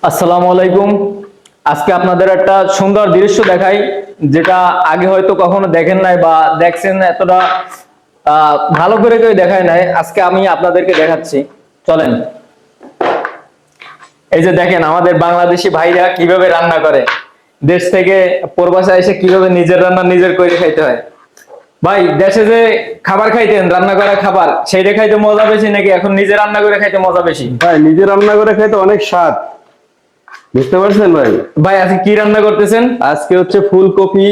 আসসালামু আলাইকুম। আজকে আপনাদের একটা সুন্দর দৃশ্য দেখাই, যেটা আগে হয়তো কখনো দেখেন নাই বা দেখছেন এতটা ভালো করে কেউ দেখায় নাই। আজকে আমি আপনাদেরকে দেখাচ্ছি, চলেন। এই যে দেখেন আমাদের বাংলাদেশি ভাইরা কিভাবে রান্না করে, দেশ থেকে প্রবাসে এসে কিভাবে নিজের রান্না নিজের করে খাইতে হয়। ভাই, দেশে যে খাবার খাইতেন, রান্না করা খাবার, সেইটা খাইতে মজা বেশি নাকি এখন নিজে রান্না করে খাইতে মজা বেশি? ভাই নিজে রান্না করে খাইতে অনেক স্বাদ। বুঝতে পারছেন ভাই? ভাই আজকে কি রান্না করতেছেন? আজকে হচ্ছে ফুলকপি,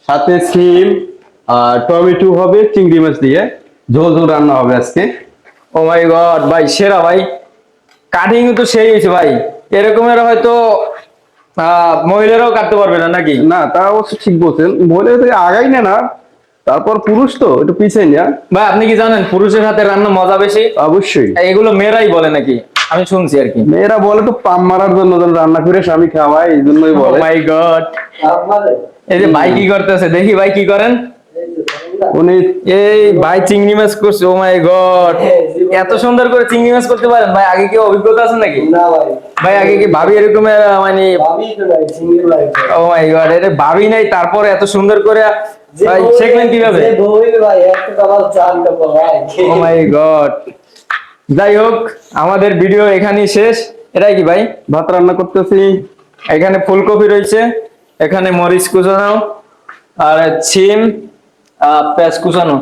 সাথে সিম আর টমেটো হবে, চিংড়ি মাছ দিয়ে ঝোল ঝোল রান্না হবে আজকে। ও মাই গড ভাই, সেরা ভাই। কাটিং তো সেই হয়েছে ভাই, এরকমের হয়তো মহিলারাও কাটতে পারবে না নাকি? না, তা অবশ্য ঠিক বলছেন, বলে থেকে আগাই না তারপর পুরুষ তো একটু পিছিয়ে না। ভাই আপনি কি জানেন পুরুষের হাতে রান্না মজা বেশি? অবশ্যই। এগুলো মেয়েরাই বলে নাকি, আমি শুনছি আর কি। মেয়েরা বলে তো পাম মারার জন্য, যেন রান্না করে স্বামী খাওয়ায়, এই জন্যই ও বলে। মাই গড। এই যে ভাই কি করতেছে, দেখি ভাই কি করেন। উনি এই ভাই চিংড়ি মাছ করছে, ও মাই গড। এত সুন্দর করে চিংড়ি মাছ করতে পারেন ভাই? আগে কি অভিজ্ঞতা আছে নাকি? না ভাই। ভাই আগে কি ভাবি এরকম মানে? ভাবি তো নাই, সিঙ্গেল ভাই। ও মাই গড, এটা ভাবি নাই, তারপরে এত সুন্দর করে ভাই শিখলেন কিভাবে? যে বউই ভাই একটা আমার জানটা ভাই। ও মাই গড। যাই হোক, আমাদের ভিডিও এখানেই শেষ। এটাই কি ভাই? ভাত রান্না করতেছি। এখানে ফুলকপি রয়েছে, এখানে মরিচ কুচানো, আর সিম পেঁয়াজ কুচানো।